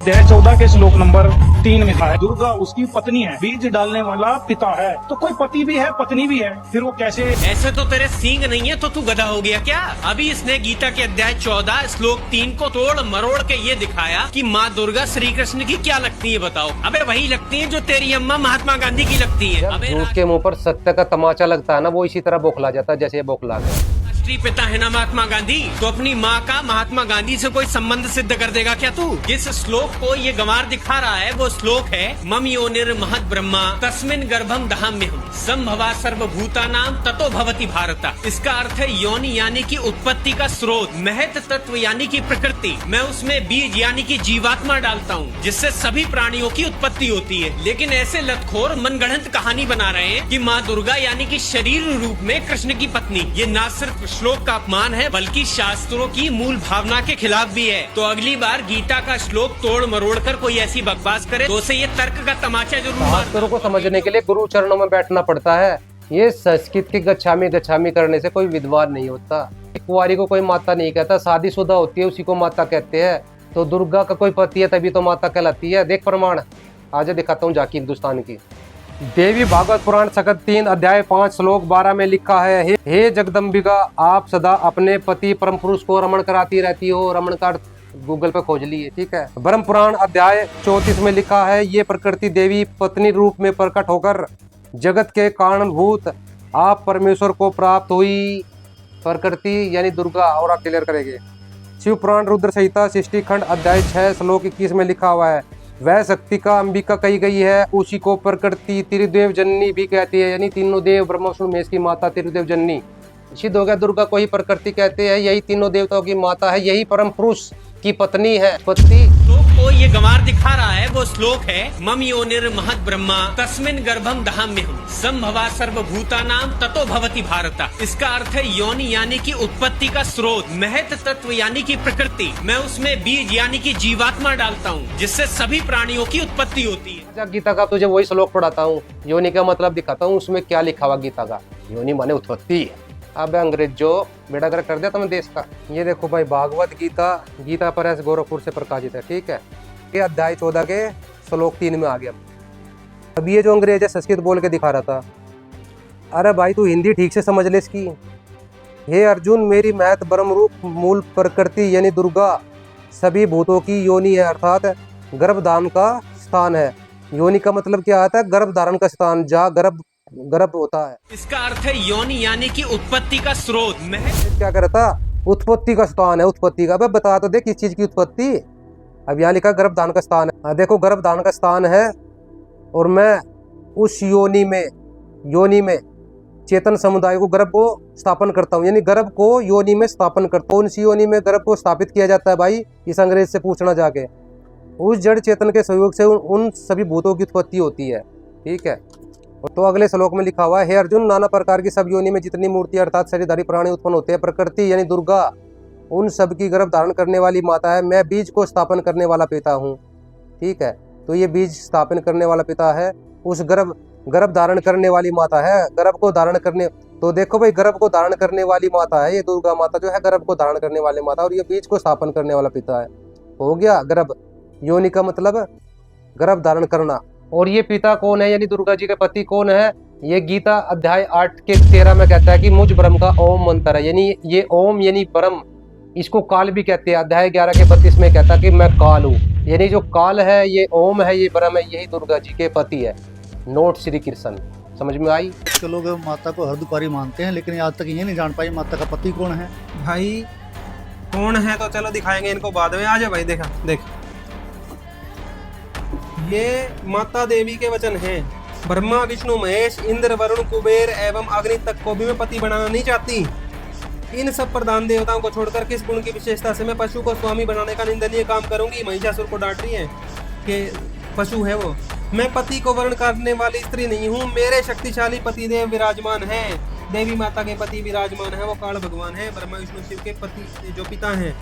अध्याय 14 के श्लोक नंबर 3 में था, दुर्गा उसकी पत्नी है, बीज डालने वाला पिता है। तो कोई पति भी है पत्नी भी है, फिर वो कैसे? ऐसे तो तेरे सींग नहीं है तो तू गधा हो गया क्या? अभी इसने गीता के अध्याय 14 श्लोक 3 को तोड़ मरोड़ के ये दिखाया कि माँ दुर्गा श्री कृष्ण की क्या लगती है बताओ। अबे वही लगती है जो तेरी अम्मा महात्मा गांधी की लगती है। अबे झूठ के मुंह पर सत्य का तमाचा लगता है ना, वो इसी तरह बौखला जाता है जैसे ये बौखला गया। राष्ट्रीय पिता है ना महात्मा गांधी, तो अपनी माँ का महात्मा गांधी से कोई संबंध सिद्ध कर देगा क्या तू? जिस श्लोक को ये गंवार दिखा रहा है वो श्लोक है मम योनिर महद ब्रह्मा तस्मिन गर्भम दहाम्यहम् संभवा सर्वभूतानां ततो भवति भारता। इसका अर्थ है योनि यानी कि उत्पत्ति का स्रोत, महत तत्व यानी कि प्रकृति, मैं उसमें बीज यानी कि जीवात्मा डालता हूँ जिससे सभी प्राणियों की उत्पत्ति होती है। लेकिन ऐसे लतखोर मनगढ़ंत कहानी बना रहे हैं कि माँ दुर्गा यानी कि शरीर रूप में कृष्ण की पत्नी। ये न सिर्फ श्लोक का अपमान है बल्कि शास्त्रों की मूल भावना के खिलाफ भी है। तो अगली बार गीता का श्लोक तोड़ मरोड़ कर कोई ऐसी बकवास करे तो उसे ये तर्क का तमाचा जरूर मार। शास्त्रों को समझने के लिए गुरु चरणों में बैठना पड़ता है। ये संस्कृत की गच्छामी गच्छामी करने से कोई विद्वान नहीं होता। कुंवारी को कोई माता नहीं कहता, शादीशुदा होती है उसी को माता कहते हैं। तो दुर्गा का कोई पति है तभी तो माता कहलाती है। देख प्रमाण, आज दिखाता हूँ जाकी हिंदुस्तान की। देवी भागवत पुराण सकत 3 अध्याय 5 श्लोक 12 में लिखा है, हे जगदम्बिका, आप सदा अपने पति परम पुरुष को रमण कराती रहती हो। रमण का गूगल पे खोज लिए, ठीक है। ब्रह्म पुराण अध्याय 34 में लिखा है, ये प्रकृति देवी पत्नी रूप में प्रकट होकर जगत के कारणभूत आप परमेश्वर को प्राप्त हुई। प्रकृति यानी दुर्गा। और आप क्लियर करेंगे। शिव पुराण रुद्र संहिता 60 खंड अध्याय 6 श्लोक 21 में लिखा हुआ है, वह शक्ति का अंबिका कही गई है, उसी को प्रकृति त्रिदेव जननी भी कहती है। यानी तीनों देव ब्रह्मा विष्णु महेश की माता त्रिदेव जननी। सिद्ध हो गया दुर्गा को ही प्रकृति कहते हैं, यही तीनों देवताओं की माता है, यही परम पुरुष की पत्नी है। पत्नी श्लोक को ये गंवार दिखा रहा है वो श्लोक है मम योनिर महद ब्रह्मा तस्मिन गर्भम दहाम्यहम् संभवा सर्वभूतानां ततो भवति भारता। इसका अर्थ है योनि यानी कि उत्पत्ति का स्रोत, महत तत्व यानी कि प्रकृति, मैं उसमें बीज यानी कि जीवात्मा डालता हूँ जिससे सभी प्राणियों की उत्पत्ति होती है। गीता का तुझे वही श्लोक पढ़ाता हूँ, योनि का मतलब दिखाता हूँ, उसमें क्या लिखा हुआ गीता का। योनि माने उत्पत्ति। अब अंग्रेजों बेड़ा गर्क कर दिया तुम्हें देश का। ये देखो भाई, भागवत गीता, गीता प्रेस गोरखपुर से प्रकाशित है, ठीक है। ये अध्याय 14 के श्लोक 3 में आ गया। अब ये जो अंग्रेज है संस्कृत बोल के दिखा रहा था, अरे भाई तू हिंदी ठीक से समझ ले इसकी। हे अर्जुन, मेरी महत ब्रह्म रूप मूल प्रकृति यानी दुर्गा सभी भूतों की योनि है, अर्थात गर्भधारण का स्थान है। योनि का मतलब क्या आता है? गर्भ धारण का स्थान, जहाँ गर्भ होता है। इसका अर्थ है योनि यानी कि उत्पत्ति का स्रोत। क्या करता? उत्पत्ति का स्थान है, उत्पत्ति का। अब बता तो दे किस चीज की उत्पत्ति। अब यहाँ लिखा गर्भधारण का स्थान है। देखो गर्भधारण का स्थान है, और मैं उस योनि में चेतन समुदाय को गर्भ को स्थापन करता हूँ। यानी गर्भ को योनि में स्थापन करता हूँ। उस योनि में गर्भ को स्थापित किया जाता है भाई, इस अंग्रेज से पूछना जाके। उस जड़ चेतन के सहयोग से उन सभी भूतों की उत्पत्ति होती है, ठीक है। तो अगले श्लोक में लिखा हुआ है, हे अर्जुन, नाना प्रकार की सब योनि में जितनी मूर्ति अर्थात शरीरधारी प्राणी उत्पन्न होते हैं, प्रकृति यानी दुर्गा उन सब की गर्भ धारण करने वाली माता है। मैं बीज को स्थापन करने वाला पिता हूँ, ठीक है। तो ये बीज स्थापन करने वाला पिता है, उस गर्भ धारण करने वाली माता है। गर्भ को धारण करने, तो देखो भाई, गर्भ को धारण करने वाली माता है ये दुर्गा माता जो है, गर्भ को धारण करने वाली माता, और ये बीज को स्थापन करने वाला पिता है। हो गया गर्भ। योनि का मतलब गर्भ धारण करना। और ये पिता कौन है, यानी दुर्गा जी के पति कौन है? ये गीता अध्याय 8 के 13 में कहता है कि मुझ ब्रह्म का ओम मंत्र है। यानी ये ओम यानी ब्रह्म, इसको काल भी कहते हैं। अध्याय 11 के 32 में कहता है कि मैं काल हूँ। यानी जो काल है, ये ओम है, ये ब्रह्म है, यही दुर्गा जी के पति है। नोट श्री कृष्ण। समझ में आई? के लोग माता को हरदुकारी मानते हैं, लेकिन आज तक ये नहीं जान पाई माता का पति कौन है। भाई कौन है तो चलो दिखाएंगे इनको बाद में। आ जा भाई, देखा देख, ये माता देवी के वचन हैं। ब्रह्मा विष्णु महेश इंद्र वरुण कुबेर एवं अग्नि तक को भी मैं पति बनाना नहीं चाहती। इन सब प्रधान देवताओं को छोड़कर किस गुण की विशेषता से मैं पशु को स्वामी बनाने का निंदनीय काम करूंगी? महिषासुर को डांट रही है कि पशु है वो। मैं पति को वर्ण करने वाली स्त्री नहीं हूँ, मेरे शक्तिशाली पति देव विराजमान हैं। देवी माता के पति विराजमान है, वो काल भगवान है, ब्रह्मा विष्णु शिव के पति जो पिता हैं।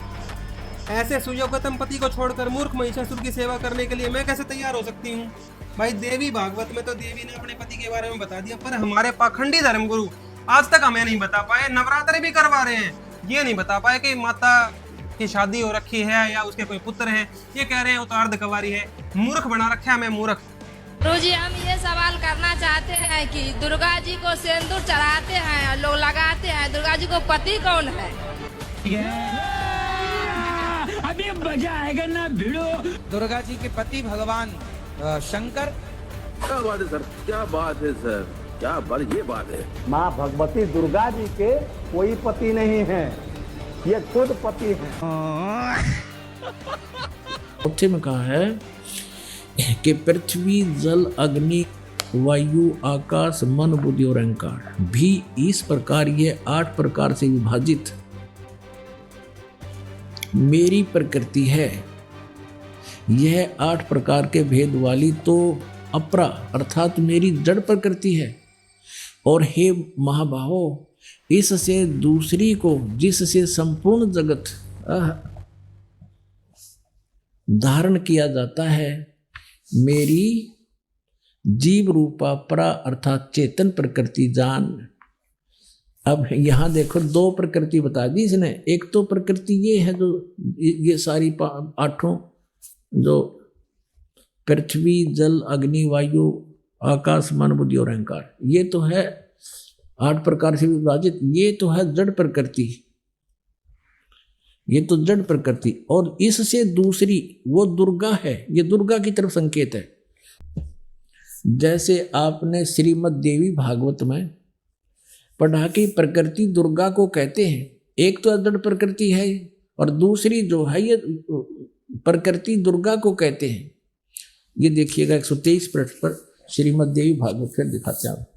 ऐसे सुयोग्यतम पति को छोड़कर मूर्ख महिषासुर की सेवा करने के लिए मैं कैसे तैयार हो सकती हूँ? भाई देवी भागवत में तो देवी ने अपने पति के बारे में बता दिया, पर हमारे पाखंडी धर्मगुरु आज तक हमें नहीं बता पाए। नवरात्रि भी करवा रहे हैं, ये नहीं बता पाए कि माता कि शादी हो रखी है या उसके कोई पुत्र हैं, ये कह रहे हैं वो तो अर्धकुंवारी है। मूर्ख बना रखा है हमें, मूर्ख। गुरुजी, हम ये सवाल करना चाहते हैं कि दुर्गा जी को सिंदूर चढ़ाते हैं, लोग लगाते हैं, दुर्गा जी को पति कौन है? अभी मजा आएगा ना भिड़ो। दुर्गा जी के पति भगवान शंकर। क्या बात है सर, क्या बात है सर, क्या बात, ये बात है। माँ भगवती दुर्गा जी के कोई पति नहीं है, ये खुद पति है। चौथे में कहा है कि पृथ्वी जल अग्नि वायु आकाश मन बुद्धि और अहंकार भी इस प्रकार ये 8 प्रकार से विभाजित मेरी प्रकृति है। यह 8 प्रकार के भेद वाली तो अपरा अर्थात मेरी जड़ प्रकृति है। और हे महाबाहो, इससे दूसरी को जिससे संपूर्ण जगत धारण किया जाता है, मेरी जीव रूपा परा अर्थात चेतन प्रकृति जान। अब यहाँ देखो 2 प्रकृति बता दी इसने। एक तो प्रकृति ये है जो ये सारी 8 जो पृथ्वी जल अग्नि वायु आकाश मन बुद्धि और अहंकार, ये तो है 8 प्रकार से विभाजित। ये तो है जड़ प्रकृति, ये तो जड़ प्रकृति। और इससे दूसरी वो दुर्गा है, ये दुर्गा की तरफ संकेत है। जैसे आपने श्रीमद् देवी भागवत में पढ़ा कि प्रकृति दुर्गा को कहते हैं। एक तो जड़ प्रकृति है और दूसरी जो है ये प्रकृति दुर्गा को कहते हैं। ये देखिएगा 123 पृष्ठ पर श्रीमद् देवी भागवत, फिर दिखाते हैं आप।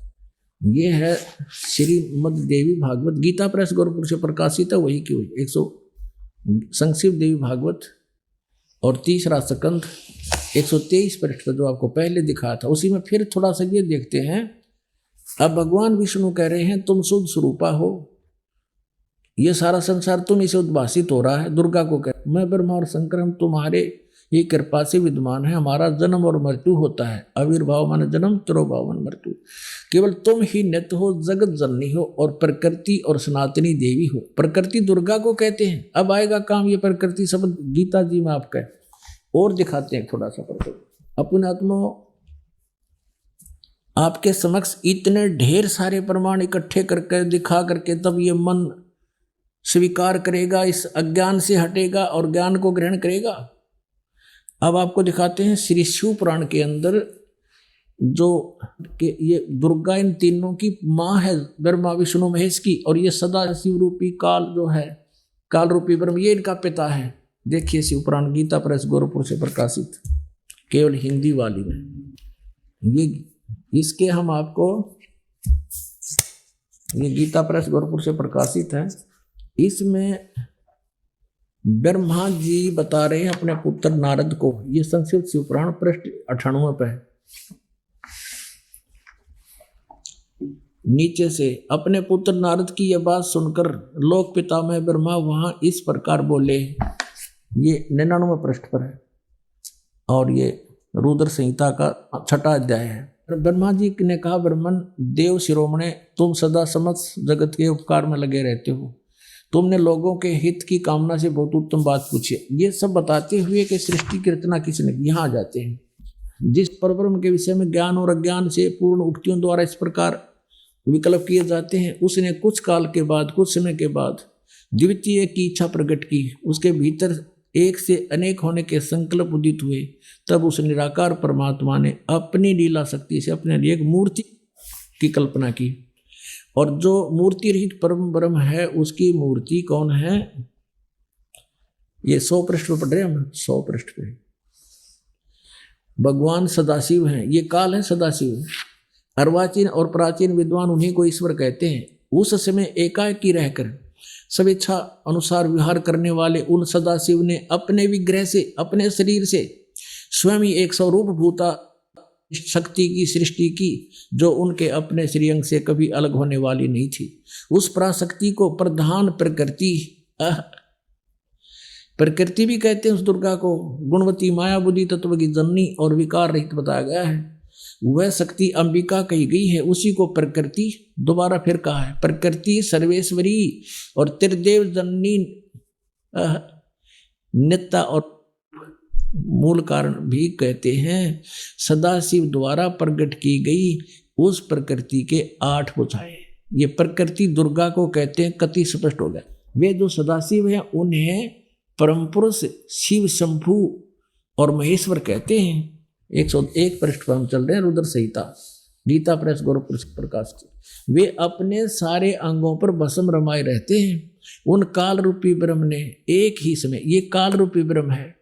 ये है श्रीमद् देवी भागवत, गीता प्रेस गोरखपुर से प्रकाशित है, वही की हुई 100 संक्षिप्त देवी भागवत और 3रा स्कंध 123 पृष्ठ पर जो आपको पहले दिखाया था, उसी में फिर थोड़ा सा ये देखते हैं। अब भगवान विष्णु कह रहे हैं तुम शुद्ध स्वरूपा हो, ये सारा संसार तुम इसे उद्भासित हो रहा है। दुर्गा को कह, मैं ब्रह्मा और शंकर हम तुम्हारे ही कृपा से विद्यमान है, हमारा जन्म और मृत्यु होता है। आविर्भाव माने जन्म, तिरोभाव माने मृत्यु। केवल तुम ही नित्य हो, जगत जननी हो और प्रकृति और सनातनी देवी हो। प्रकृति दुर्गा को कहते हैं। अब आएगा काम ये प्रकृति शब्द गीता जी में आपका और दिखाते हैं थोड़ा सा प्रकृति। अपने आत्मा आपके समक्ष इतने ढेर सारे प्रमाण इकट्ठे करके दिखा करके तब ये मन स्वीकार करेगा, इस अज्ञान से हटेगा और ज्ञान को ग्रहण करेगा। अब आपको दिखाते हैं श्री शिव पुराण के अंदर जो कि ये दुर्गा इन तीनों की माँ है, ब्रह्मा विष्णु महेश की, और ये सदा शिव रूपी काल जो है, काल रूपी ब्रह्म, ये इनका पिता है। देखिए शिव पुराण गीता प्रेस गोरखपुर से प्रकाशित, केवल हिंदी वाली में। ये इसके हम आपको, ये गीता प्रेस गोरखपुर से प्रकाशित है। इसमें ब्रह्मा जी बता रहे हैं अपने पुत्र नारद को, ये संस्कृत शिव पुराण पृष्ठ 98 पे है। नीचे से अपने पुत्र नारद की यह बात सुनकर लोक पिता में ब्रह्मा वहां इस प्रकार बोले, ये 99 पृष्ठ पर है और ये रुद्र संहिता का 6वां अध्याय है। ब्रह्मा जी ने कहा, ब्रह्मन देव शिरोमणे, तुम सदा समस्त जगत के उपकार में लगे रहते हो, तुमने लोगों के हित की कामना से बहुत उत्तम बात पूछी। ये सब बताते हुए कि सृष्टि की रचना किसने, यहाँ आ जाते हैं। जिस परब्रह्म के विषय में ज्ञान और अज्ञान से पूर्ण उक्तियों द्वारा इस प्रकार विकल्प किए जाते हैं, उसने कुछ काल के बाद, कुछ समय के बाद द्वितीय की इच्छा प्रकट की। उसके भीतर एक से अनेक होने के संकल्प उदित हुए। तब उस निराकार परमात्मा ने अपनी लीला शक्ति से अपने लिए एक मूर्ति की कल्पना की। और जो मूर्ति रहित परम ब्रह्म है, उसकी मूर्ति कौन है? ये 100 पृष्ठ पर पढ़ रहे हम, 100 पृष्ठ पे भगवान सदाशिव हैं। ये काल है सदाशिव। अर्वाचीन और प्राचीन विद्वान उन्हीं को ईश्वर कहते हैं। उस समय एकाकी रहकर स्वेच्छा अनुसार विहार करने वाले उन सदाशिव ने अपने विग्रह से, अपने शरीर से स्वयं ही एक स्वरूप भूता शक्ति की सृष्टि की, जो उनके अपने श्रीअंग से कभी अलग होने वाली नहीं थी। उस पराशक्ति को प्रधान प्रकृति, प्रकृति भी कहते हैं उस दुर्गा को। गुणवती माया बुद्धि तत्व की जननी और विकार रहित बताया गया है। वह शक्ति अंबिका कही गई है, उसी को प्रकृति दोबारा फिर कहा है। प्रकृति सर्वेश्वरी और त्रिदेव जननी नेता और मूल कारण भी कहते हैं। सदाशिव द्वारा प्रकट की गई उस प्रकृति के 8 भुजाएं, ये प्रकृति दुर्गा को कहते हैं। कति स्पष्ट हो गया। वे जो सदाशिव हैं उन्हें परम पुरुष शिव, शंभु और महेश्वर कहते हैं। 101 पृष्ठ पर हम चल रहे हैं, रुद्र संहिता, गीता प्रेस, गोरखपुर प्रकाश की। वे अपने सारे अंगों पर भस्म रमाए रहते हैं। उन काल रूपी ब्रह्म ने एक ही समय, ये काल रूपी ब्रह्म है,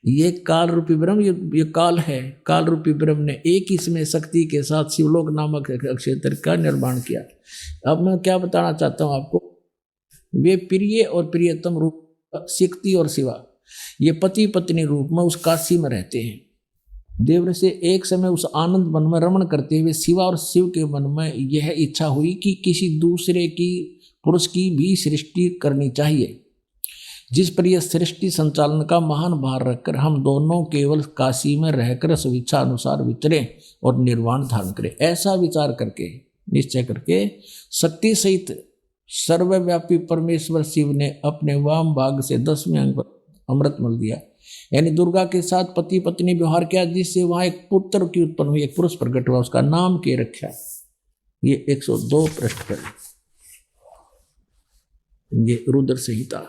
ये काल रूपी ब्रह्म, ये काल है, काल रूपी ब्रह्म ने एक ही समय शक्ति के साथ शिवलोक नामक क्षेत्र का निर्माण किया। अब मैं क्या बताना चाहता हूं आपको, वे प्रिय और प्रियतम रूप शक्ति और शिवा, ये पति पत्नी रूप में उस काशी में रहते हैं। देव से एक समय उस आनंद वन में रमण करते हुए शिवा और शिव के मन में यह इच्छा हुई कि किसी दूसरे की पुरुष की भी सृष्टि करनी चाहिए, जिस पर यह सृष्टि संचालन का महान भार रखकर हम दोनों केवल काशी में रहकर स्वेच्छा अनुसार विचरें और निर्वाण धारण करें। ऐसा विचार करके, निश्चय करके, शक्ति सहित सर्वव्यापी परमेश्वर शिव ने अपने वाम भाग से 10वें अंग पर अमृत मल दिया, यानी दुर्गा के साथ पति पत्नी व्यवहार किया, जिससे वहां एक पुत्र की उत्पन्न हुई, एक पुरुष प्रकट हुआ, उसका नाम के रखा। ये 102 पृष्ठ पर, ये रुद्र संहिता।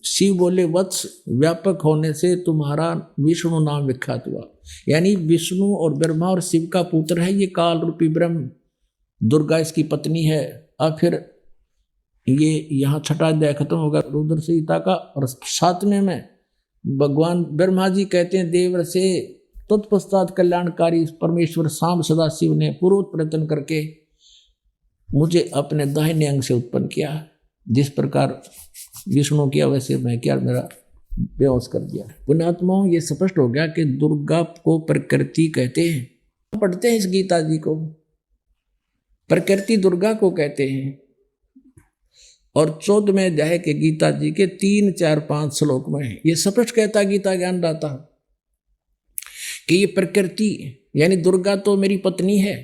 शिव बोले, वत्स, व्यापक होने से तुम्हारा विष्णु नाम विख्यात हुआ, यानी विष्णु और ब्रह्मा और शिव का पुत्र है ये काल रूपी ब्रह्म, दुर्गा इसकी पत्नी है। अब फिर ये यहाँ 6वां अध्याय खत्म होगा रुद्र संहिता का, और 7वें में भगवान ब्रह्मा जी कहते हैं देव से, तत्पश्चात कल्याणकारी परमेश्वर शाम सदाशिव ने पूर्व प्रयत्न करके मुझे अपने दाहिने अंग से उत्पन्न किया, जिस प्रकार विष्णु किया वैसे मैं किया, मेरा बेहोश कर दिया। पुण्यात्माओं, ये स्पष्ट हो गया कि दुर्गा को प्रकृति कहते हैं। पढ़ते हैं इस गीता जी को, प्रकृति दुर्गा को कहते हैं। और 14वें अध्याय के गीता जी के 3, 4, 5 श्लोक में ये स्पष्ट कहता गीता ज्ञानदाता कि ये प्रकृति यानी दुर्गा तो मेरी पत्नी है,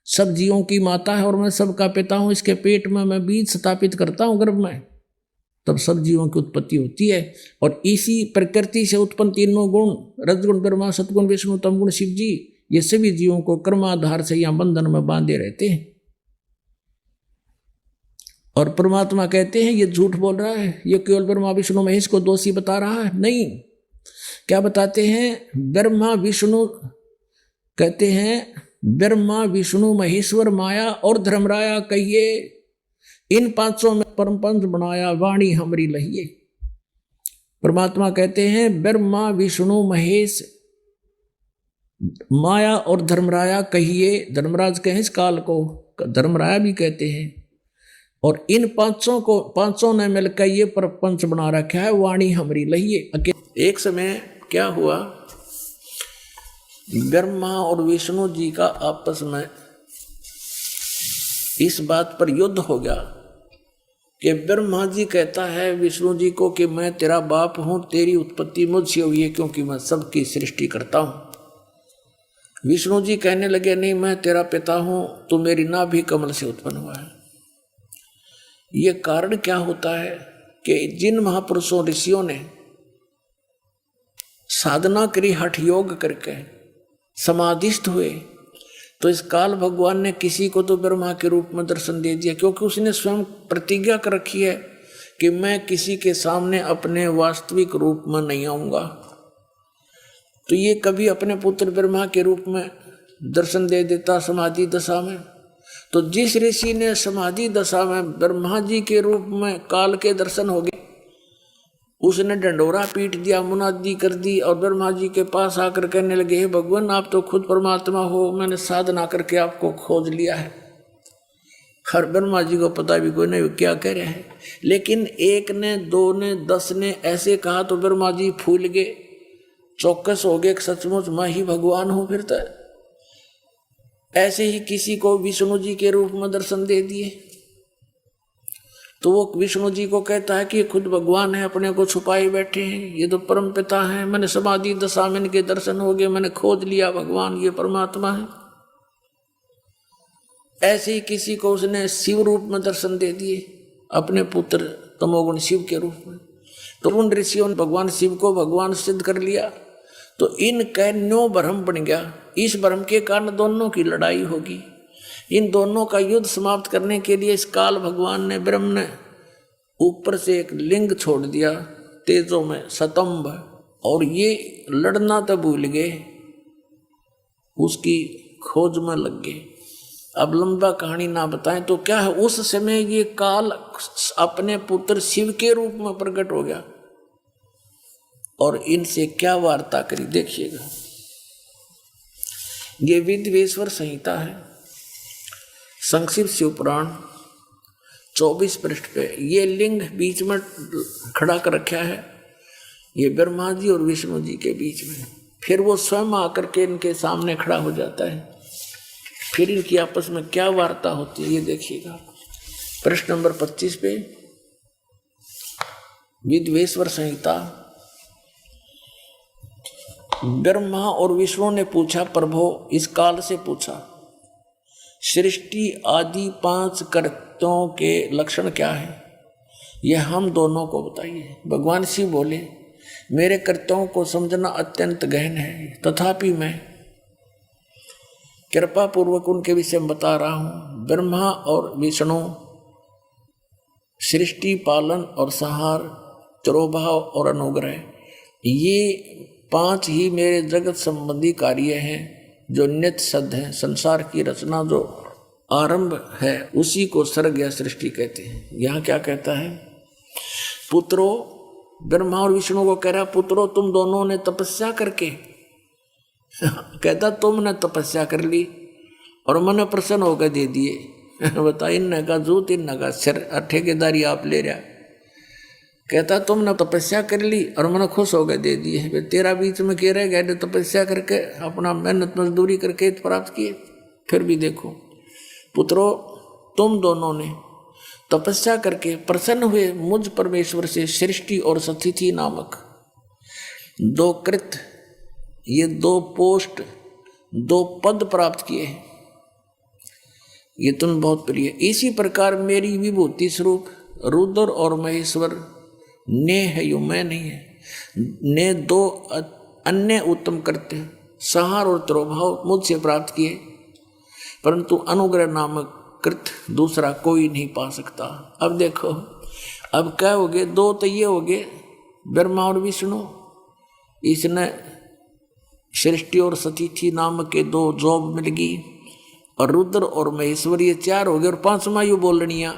सब जीवों की माता है और मैं सबका पिता हूं। इसके पेट में मैं बीज स्थापित करता हूं गर्भ में, तब सब जीवों की उत्पत्ति होती है। और इसी प्रकृति से उत्पन्न तीनों गुण, रजगुण ब्रह्मा, सतगुण विष्णु, तमगुण शिव जी, ये सभी जीवों को कर्माधार से या बंधन में बांधे रहते हैं। और परमात्मा कहते हैं ये झूठ बोल रहा है, ये केवल ब्रह्मा विष्णु महेश को दोषी बता रहा है। नहीं, क्या बताते हैं? ब्रह्मा विष्णु कहते हैं, ब्रह्मा विष्णु महेश्वर माया और धर्मराया कहिए, इन 500 में परम पंच बनाया, वाणी हमरी लहिए। परमात्मा कहते हैं ब्रह्मा विष्णु महेश माया और धर्मराया कहिए, धर्मराज कहें इस काल को, धर्मराया भी कहते हैं। और इन 500 ने मिलकर ये प्रपंच बना रखा है, वाणी हमरी लहिए। एक समय क्या हुआ, ब्रह्मा और विष्णु जी का आपस में इस बात पर युद्ध हो गया कि ब्रह्मा जी कहता है विष्णु जी को कि मैं तेरा बाप हूं, तेरी उत्पत्ति मुझसे हुई है क्योंकि मैं सबकी सृष्टि करता हूं। विष्णु जी कहने लगे नहीं, मैं तेरा पिता हूं, तू मेरी नाभि कमल से उत्पन्न हुआ है। ये कारण क्या होता है कि जिन महापुरुषों ऋषियों ने साधना करी, हठ योग करके समाधिस्थ हुए, तो इस काल भगवान ने किसी को तो ब्रह्मा के रूप में दर्शन दे दिया, क्योंकि उसने स्वयं प्रतिज्ञा कर रखी है कि मैं किसी के सामने अपने वास्तविक रूप में नहीं आऊंगा। तो ये कभी अपने पुत्र ब्रह्मा के रूप में दर्शन दे देता समाधि दशा में। तो जिस ऋषि ने समाधि दशा में ब्रह्मा जी के रूप में काल के दर्शन हो गए, उसने डंडोरा पीट दिया, मुनादी कर दी और ब्रह्मा जी के पास आकर कहने लगे, हे भगवान आप तो खुद परमात्मा हो, मैंने साधना करके आपको खोज लिया है। हर ब्रह्मा जी को पता भी कोई नहीं क्या कह रहे हैं, लेकिन 1 ने 2 ने 10 ने ऐसे कहा तो ब्रह्मा जी फूल गए, चौकस हो गए, सचमुच मैं ही भगवान हूं। फिर तो ऐसे ही किसी को विष्णु जी के रूप में दर्शन दे दिए, तो वो विष्णु जी को कहता है कि ये खुद भगवान है, अपने को छुपाए बैठे हैं, ये तो परम पिता है, मैंने समाधि दशा में इनके दर्शन हो गए, मैंने खोज लिया भगवान ये परमात्मा है। ऐसे ही किसी को उसने शिव रूप में दर्शन दे दिए, अपने पुत्र तमोगुण शिव के रूप में। तो उन ऋषियों ने भगवान शिव को भगवान सिद्ध कर लिया, तो इनका न्यो भ्रम बन गया। इस भ्रम के कारण दोनों की लड़ाई होगी। इन दोनों का युद्ध समाप्त करने के लिए इस काल भगवान ने ब्रह्म ने ऊपर से एक लिंग छोड़ दिया तेजों में सतंभ, और ये लड़ना तो भूल गए, उसकी खोज में लग गए। अब लंबा कहानी ना बताएं तो क्या है, उस समय ये काल अपने पुत्र शिव के रूप में प्रकट हो गया और इनसे क्या वार्ता करी देखिएगा। ये विद्वेश्वर संहिता है, संक्षिप्त शिव पुराण 24 पृष्ठ पे ये लिंग बीच में खड़ा कर रखा है, ये ब्रह्मा जी और विष्णु जी के बीच में। फिर वो स्वयं आकर के इनके सामने खड़ा हो जाता है, फिर इनकी आपस में क्या वार्ता होती है ये देखिएगा। प्रश्न नंबर 25 पे विद्वेश्वर संहिता। ब्रह्मा और विष्णु ने पूछा, प्रभु इस काल से पूछा, सृष्टि आदि 5 कर्तों के लक्षण क्या है, ये हम दोनों को बताइए। भगवान शिव बोले, मेरे कर्तव्यों को समझना अत्यंत गहन है, तथापि मैं कृपा पूर्वक उनके विषय में बता रहा हूँ। ब्रह्मा और विष्णु सृष्टि, पालन और संहार, तिरोभाव और अनुग्रह, ये 5 ही मेरे जगत संबंधी कार्य हैं जो नित्य सिद्ध हैं। संसार की रचना जो आरंभ है उसी को सर्ग या सृष्टि कहते हैं। यहाँ क्या कहता है, पुत्रों, ब्रह्मा और विष्णु को कह रहा, पुत्रों तुम दोनों ने तपस्या करके कहता तुमने तपस्या कर ली और मन प्रसन्न होकर दे दिए। बता, इन का जूत इन का सिर, ठेकेदारी आप ले रहा। कहता तुमने तपस्या कर ली और मन खुश होकर दे दिए। तेरा बीच में कह रहे गए तपस्या करके अपना मेहनत मजदूरी करके प्राप्त किए। फिर भी देखो पुत्रों, तुम दोनों ने तपस्या करके प्रसन्न हुए मुझ परमेश्वर से सृष्टि और स्थिति नामक 2 कृत, ये 2 पोस्ट, 2 पद प्राप्त किए हैं। ये तुम बहुत प्रिय। इसी प्रकार मेरी विभूति स्वरूप रुद्र और महेश्वर ने है, यो मैं नहीं है, ने 2 अन्य उत्तम करते संहार और तिरोभाव मुझसे प्राप्त किए, परंतु अनुग्रह नामक कृत दूसरा कोई नहीं पा सकता। अब देखो, अब क्या हो गए, 2 तो ये हो गए ब्रह्मा और विष्णु, इसने सृष्टि और स्थिति नामक के 2 जॉब मिल गई, और रुद्र और महेश्वर ये 4 हो गए, और 5वां यू बोलनिया।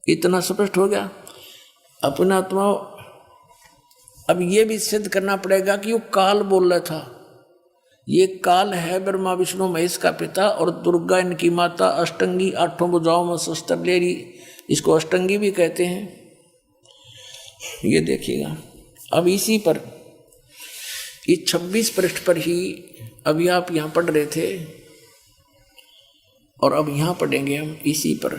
इतना स्पष्ट हो गया अपना आत्मा। अब ये भी सिद्ध करना पड़ेगा कि वो काल बोल रहा था, ये काल है ब्रह्मा विष्णु महेश का पिता, और दुर्गा इनकी माता, अष्टंगी, 8 भुजाओं में शस्त्र ले रही, इसको अष्टंगी भी कहते हैं। ये देखिएगा। अब इसी पर इस 26 पृष्ठ पर ही अभी आप यहाँ पढ़ रहे थे, और अब यहाँ पढ़ेंगे हम इसी पर।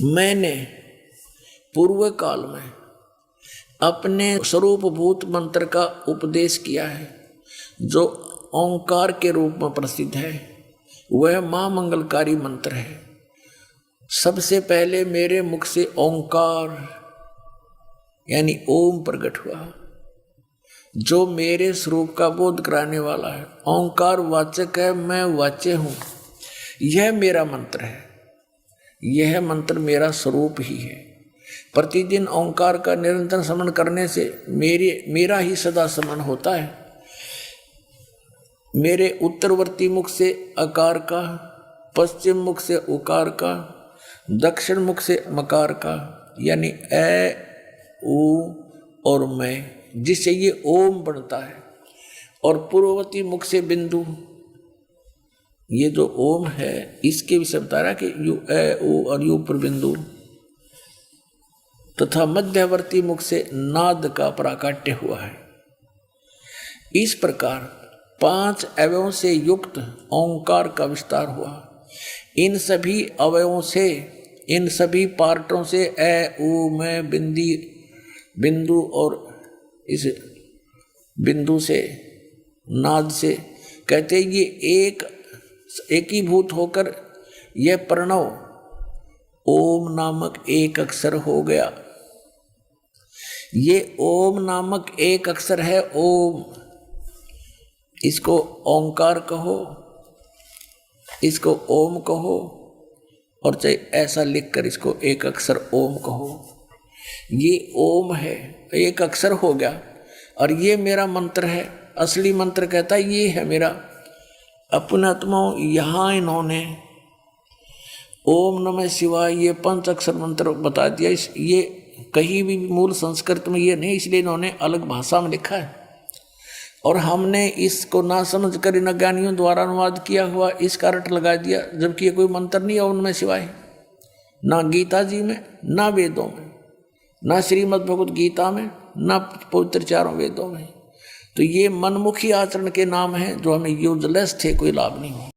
मैंने पूर्व काल में अपने स्वरूपभूत मंत्र का उपदेश किया है, जो ओंकार के रूप में प्रसिद्ध है। वह महामंगलकारी मंत्र है। सबसे पहले मेरे मुख से ओंकार यानी ओम प्रकट हुआ, जो मेरे स्वरूप का बोध कराने वाला है। ओंकार वाचक है, मैं वाच्य हूँ। यह मेरा मंत्र है, यह मंत्र मेरा स्वरूप ही है। प्रतिदिन ओंकार का निरंतर स्मरण करने से मेरा ही सदा स्मरण होता है। मेरे उत्तरवर्ती मुख से अकार का, पश्चिम मुख से उकार का, दक्षिण मुख से मकार का, यानी ए, ऊ और मैं, जिससे ये ओम बनता है, और पूर्ववर्ती मुख से बिंदु, ये जो ओम है इसके विषय बता रहा कि यू ए, ऊ और यू पर बिंदु, तथा मध्यवर्ती मुख से नाद का प्राकट्य हुआ है। इस प्रकार 5 अवयवों से युक्त ओंकार का विस्तार हुआ। इन सभी अवयवों से, इन सभी पार्टों से ए, ऊ, मैं, बिंदु और इस बिंदु से, नाद से, कहते ये एकीभूत होकर यह प्रणव ओम नामक एक अक्षर हो गया। ये ओम नामक एक अक्षर है ओम, इसको ओंकार कहो, इसको ओम कहो, और चाहे ऐसा लिखकर इसको एक अक्षर ओम कहो। ये ओम है, एक अक्षर हो गया, और ये मेरा मंत्र है। असली मंत्र कहता है ये है मेरा। अपने आत्माओं यहाँ इन्होंने ओम नमः शिवाय ये 5 अक्षर मंत्र बता दिया। ये कहीं भी मूल संस्कृत में ये नहीं, इसलिए इन्होंने अलग भाषा में लिखा है, और हमने इसको ना समझ कर इन अज्ञानियों द्वारा अनुवाद किया हुआ इसका रट लगा दिया, जबकि ये कोई मंत्र नहीं है ओम नमः शिवाय। ना गीता जी में, ना वेदों में, ना श्रीमद् भगवत गीता में, ना पवित्र चारों वेदों में। तो ये मनमुखी आचरण के नाम हैं जो हमें यूजलेस थे, कोई लाभ नहीं हुआ।